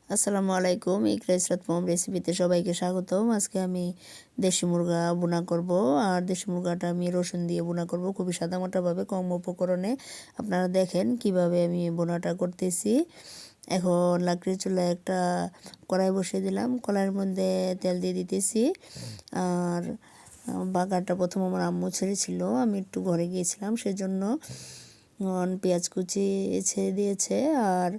আসসালামু আলাইকুম। ইকরা ইসরাত মম রেসিপিতে সবাইকে স্বাগতম। আজকে আমি দেশি মুরগা ভুনা করব। আর দেশি মুরগাটা আমি রসুন দিয়ে ভুনা করব খুবই সাদামাটাভাবে, কম উপকরণে। আপনারা দেখেন কিভাবে আমি ভুনাটা করতেছি। এখন লাকড়ির চুলায় একটা কড়াই বসিয়ে দিলাম। কড়াইয়ের মধ্যে তেল দিয়ে দিতেছি। আর বাগারটা প্রথম আমার আম্মু ছেড়েছিল, আমি একটু ঘরে গিয়েছিলাম, সেজন্য পেঁয়াজ কুচি ছেড়ে দিয়েছে। আর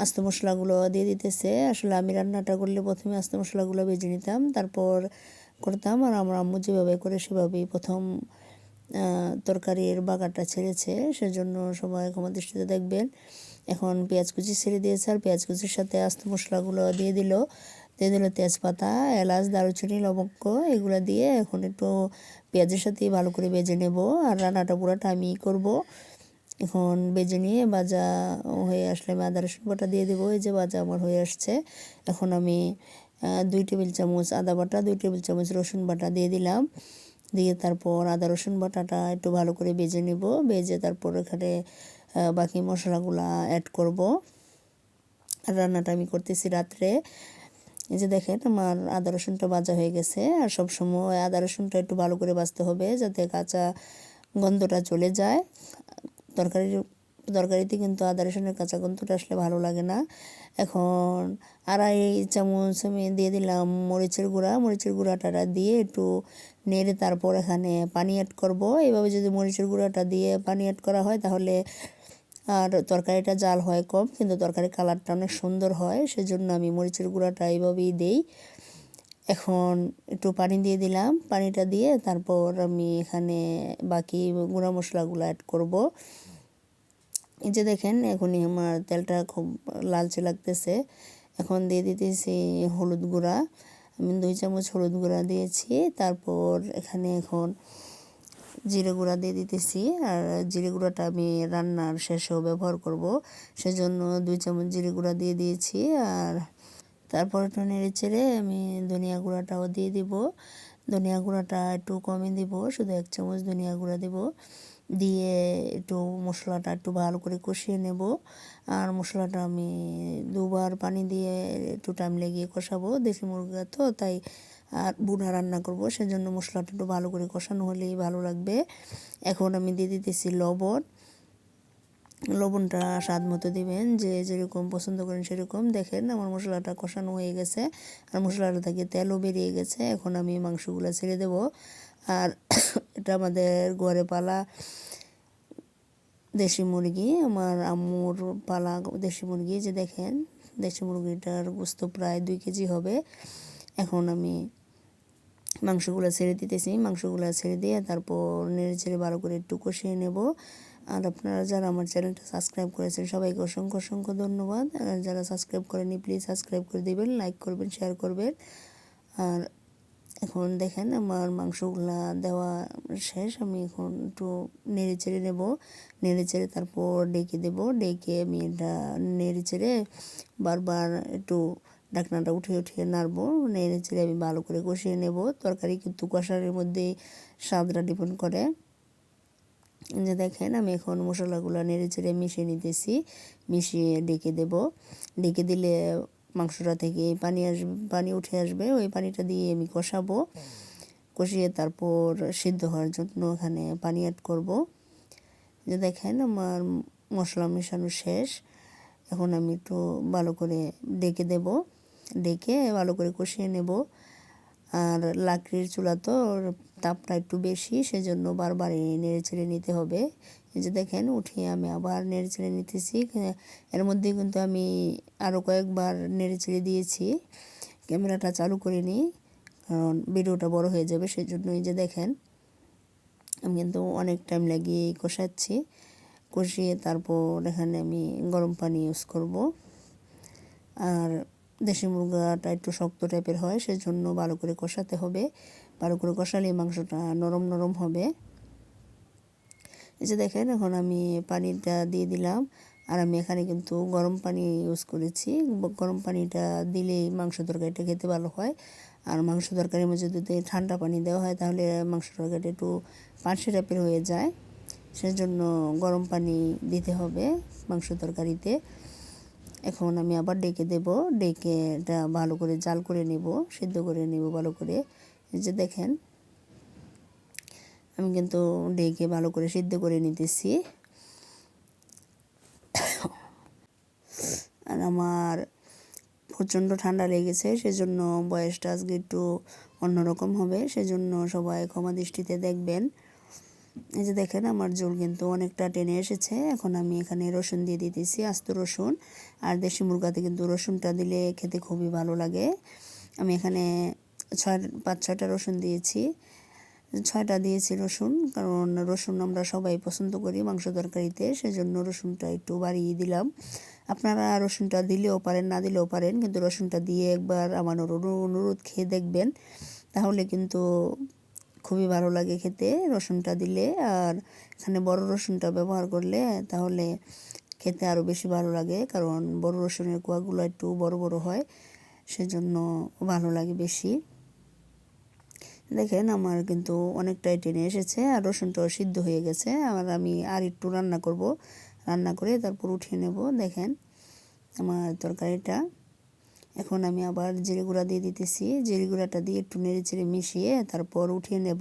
আস্ত মশলাগুলো দিয়ে দিতেছে। আসলে আমি রান্নাটা করলে প্রথমে আস্ত মশলাগুলো ভেজে নিতাম, তারপর করতাম। আর আমার আম্মু যেভাবে করে সেভাবেই প্রথম তরকারির বাগারটা ছেড়েছে, সেজন্য সবাই ক্ষমা দৃষ্টিতে দেখবেন। এখন পেঁয়াজ কুচি ছেড়ে দিয়েছে, আর পেঁয়াজ কুচির সাথে আস্ত মশলাগুলো দিয়ে দিল তেজপাতা, এলাচ, দারুচিনি, লবঙ্গ, এগুলো দিয়ে এখন একটু পেঁয়াজের সাথে ভালো করে ভেজে নেব। আর রান্নাটা পুরোটা আমিই করব। এখন ভেজে নিয়ে ভাজা হয়ে আসলে আমি আদা রসুন বাটা দিয়ে দেবো। এই যে ভাজা আমার হয়ে আসছে। এখন আমি 2 টেবিল চামচ আদা বাটা, 2 টেবিল চামচ রসুন বাটা দিয়ে দিলাম। দিয়ে তারপর আদা রসুন বাটাটা একটু ভালো করে ভেজে নেব। ভেজে তারপর এখানে বাকি মশলাগুলা অ্যাড করব। আর রান্নাটা আমি করতেছি রাত্রে। এই যে দেখেন আমার আদা রসুনটা ভাজা হয়ে গেছে। আর সবসময় আদা রসুনটা একটু ভালো করে ভাজতে হবে, যাতে কাঁচা গন্ধটা চলে যায়। তরকারিতে কিন্তু আদা রসুনের কাঁচা গন্ধটা আসলে ভালো লাগে না। এখন 2.5 চামচ আমি দিয়ে দিলাম মরিচের গুঁড়া। মরিচের গুঁড়াটা দিয়ে একটু নেড়ে তারপর এখানে পানি অ্যাড করব। এইভাবে যদি মরিচের গুঁড়াটা দিয়ে পানি অ্যাড করা হয় তাহলে আর তরকারিটা জাল হয় কম, কিন্তু তরকারির কালারটা অনেক সুন্দর হয়। সেজন্য আমি মরিচের গুঁড়াটা এইভাবেই দিই। এখন একটু পানি দিয়ে দিলাম। পানিটা দিয়ে তারপর আমি এখানে বাকি গুঁড়া মশলাগুলো অ্যাড করব। এই যে দেখেন এখনই আমার তেলটা খুব লালচে লাগতেছে। এখন দিয়ে দিতেছি হলুদ গুঁড়া। আমি 2 চামচ হলুদ গুঁড়া দিয়েছি। তারপর এখানে এখন জিরে গুঁড়া দিয়ে দিতেছি। আর জিরে গুঁড়াটা আমি রান্নার শেষেও ব্যবহার করব, সেজন্য 2 চামচ জিরে গুঁড়া দিয়ে দিয়েছি। আর তারপর একটু নেড়ে চেড়ে আমি ধনিয়া গুঁড়াটাও দিয়ে দিব। ধনিয়া গুঁড়াটা একটু কমই দিব, শুধু 1 চামচ ধনিয়া গুঁড়া দিব। দিয়ে একটু মশলাটা একটু ভালো করে কষিয়ে নেব। আর মশলাটা আমি 2বার পানি দিয়ে একটু টাইম লাগিয়ে কষাবো। দেশি মুরগা তো তাই, আর ভুনা রান্না করব, সেজন্য মশলাটা একটু ভালো করে কষানো হলেই ভালো লাগবে। এখন আমি দিয়ে দিতেছি লবণ। লবণটা স্বাদ মতো দিবেন, যে যেরকম পছন্দ করেন সেরকম। দেখেন আমার মশলাটা কষানো হয়ে গেছে, আর মশলাটা থেকে তেলও বেরিয়ে গেছে। এখন আমি মাংসগুলো ছেড়ে দেব। আর এটা আমাদের ঘরে পালা দেশি মুরগি, আমার আম্মুর পালা দেশি মুরগি। যে দেখেন দেশি মুরগিটার গোস্ত প্রায় 2 কেজি হবে। এখন আমি মাংসগুলো ছেড়ে দিতেছি। মাংসগুলো ছেড়ে দিয়ে তারপর নেড়ে ছেড়ে ভালো করে একটু কষিয়ে নেব। আর আপনারা যারা আমার চ্যানেলটা সাবস্ক্রাইব করেছেন সবাইকে অসংখ্য অসংখ্য ধন্যবাদ। আর যারা সাবস্ক্রাইব করেনি প্লিজ সাবস্ক্রাইব করে দেবেন, লাইক করবেন, শেয়ার করবেন। আর এখন দেখেন আমার মাংসগুলা দেওয়া শেষ। আমি এখন একটু নেড়ে চেড়ে নেব। নেড়ে চেড়ে তারপর ডেকে দেব। ডেকে আমি এটা নেড়ে চেড়ে বারবার একটু ঢাকনাটা উঠিয়ে উঠিয়ে নাড়বো। নেড়ে চেড়ে আমি ভালো করে কষিয়ে নেব। তরকারি কিন্তু কষানোর মধ্যেই স্বাদটা ডিপেন্ড করে। যে দেখেন আমি এখন মশলাগুলো নেড়ে চেড়ে মিশিয়ে নিতেছি। মিশিয়ে ডেকে দেব। ডেকে দিলে মাংসটা থেকে পানি উঠে আসবে। ওই পানিটা দিয়ে আমি কষাবো। কষিয়ে তারপর সিদ্ধ হওয়ার জন্য এখানে পানি অ্যাড করব। যে দেখেন আমার মশলা মেশানো শেষ। এখন আমি একটু ভালো করে ডেকে দেব। ডেকে ভালো করে কষিয়ে নেব। আর লাকড়ির চুলা তো তাপটা একটু বেশি, সেজন্য বারবার নেড়ে চেড়ে নিতে হবে। এই যে দেখেন উঠিয়ে আমি আবার নেড়ে চেড়ে নিতেছি। এর মধ্যে কিন্তু আমি আরও কয়েকবার নেড়ে চেড়ে দিয়েছি। ক্যামেরাটা চালু করিনি, কারণ ভিডিওটা বড় হয়ে যাবে, সেজন্য। এই যে দেখেন আমি কিন্তু অনেক টাইম লাগিয়ে কষাচ্ছি। কষিয়ে তারপর এখানে আমি গরম পানি ইউজ করব। আর দেশি মুরগাটা একটু শক্ত টাইপের হয়, সেজন্য ভালো করে কষাতে হবে। ভালো করে কষালে মাংসটা নরম নরম হবে। এই যে দেখেন এখন আমি পানিটা দিয়ে দিলাম। আর আমি এখানে কিন্তু গরম পানি ইউজ করেছি। গরম পানিটা দিলেই মাংস তরকারিটা খেতে ভালো হয়। আর মাংস তরকারির মধ্যে যদি ঠান্ডা পানি দেওয়া হয় তাহলে মাংস তরকারিটা একটু পানসে টাইপের হয়ে যায়, সেজন্য গরম পানি দিতে হবে মাংস তরকারিতে। এখন আমি আবার ডেকে দেব, ডেকে এটা ভালো করে জাল করে নেব, সিদ্ধ করে নেব ভালো করে। এই যে দেখেন আমি কিন্তু ডেকে ভালো করে সিদ্ধ করে নিতেছি। আর আমার প্রচণ্ড ঠান্ডা লেগেছে, সেজন্য বয়সটা আজকে একটু অন্যরকম হবে, সেজন্য সবাই ক্ষমা দৃষ্টিতে দেখবেন। এই যে দেখেন আমার ঝোল কিন্তু অনেকটা টেনে এসেছে। এখন আমি এখানে রসুন দিয়ে দিতেছি, আস্ত রসুন। আর দেশি মুরগাতে কিন্তু রসুনটা দিলে খেতে খুবই ভালো লাগে। আমি এখানে 5-6টা রসুন দিয়েছি, 6টা দিয়েছি রসুন, কারণ রসুন আমরা সবাই পছন্দ করি মাংস তরকারিতে, সেজন্য রসুনটা একটু বাড়িয়ে দিলাম। আপনারা রসুনটা দিলেও পারেন, না দিলেও পারেন, কিন্তু রসুনটা দিয়ে একবার আমার অনুরোধ খেয়ে দেখবেন, তাহলে কিন্তু খুবই ভালো লাগে খেতে রসুনটা দিলে। আর এখানে বড় রসুনটা ব্যবহার করলে তাহলে খেতে আরও বেশি ভালো লাগে, কারণ বড় রসুনের কোয়াগুলো একটু বড় বড় হয়, সেজন্য ভালো লাগে বেশি। দেখেন আমার কিন্তু অনেকটাই টেনে এসেছে আর রসুনটাও সিদ্ধ হয়ে গেছে। আমি আর একটু রান্না করব, রান্না করে তারপর উঠিয়ে নেব। দেখেন আমার তরকারিটা। এখন আমি আবার জিরে গুঁড়া দিয়ে দিতেছি, জিরে গুঁড়াটা দিয়ে একটু নেড়ে চেড়ে মিশিয়ে তারপর উঠিয়ে নেব।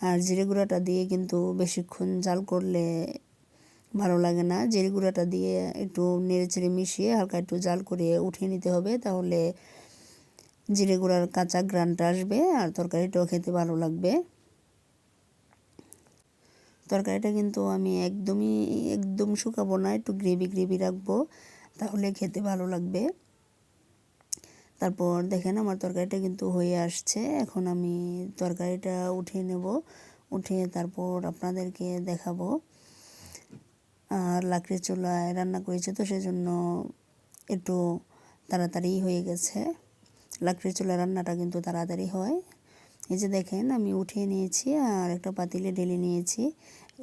আর জিরে গুঁড়াটা দিয়ে কিন্তু বেশিক্ষণ জাল করলে ভালো লাগে না, জিরে গুঁড়াটা দিয়ে একটু নেড়ে চেড়ে মিশিয়ে হালকা একটু জাল করে উঠিয়ে নিতে হবে, তাহলে জিরে গুঁড়ার কাঁচা ঘ্রাণটা আসবে আর তরকারিটাও খেতে ভালো লাগবে। তরকারিটা কিন্তু আমি একদম শুকাবো না, একটু গ্রেভি গ্রেভি রাখবো, তাহলে খেতে ভালো লাগবে। তারপর দেখেন আমার তরকারিটা কিন্তু হয়ে আসছে। এখন আমি তরকারিটা উঠিয়ে নেব, উঠিয়ে তারপর আপনাদেরকে দেখাবো। আর লাকড়ির চুলায় রান্না করেছি তো সেজন্য একটু তাড়াতাড়ি হয়ে গেছে। লাকড়ির চুলায় রান্নাটা কিন্তু তাড়াতাড়ি হয়। এই যে দেখেন আমি উঠিয়ে নিয়েছি আর একটা পাতিলে ঢেলে নিয়েছি।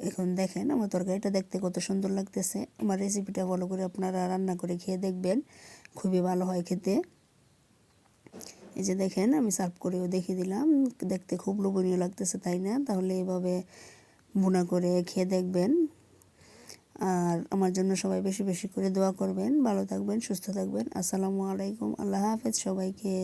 এখন দেখেন আমার তরকারিটা দেখতে কত সুন্দর লাগতেছে। আমার রেসিপিটা ফলো করে আপনারা রান্না করে খেয়ে দেখবেন, খুবই ভালো হয় খেতে। এই যে দেখেন আমি সার্ভ করেও দেখিয়ে দিলাম, দেখতে খুব লোভনীয় লাগতেছে তাই না? তাহলে এভাবে ভুনা করে খেয়ে দেখবেন। আর আমার জন্য সবাই বেশি বেশি করে দোয়া করবেন। ভালো থাকবেন, সুস্থ থাকবেন। আসসালামু আলাইকুম, আল্লাহ হাফেজ সবাইকে।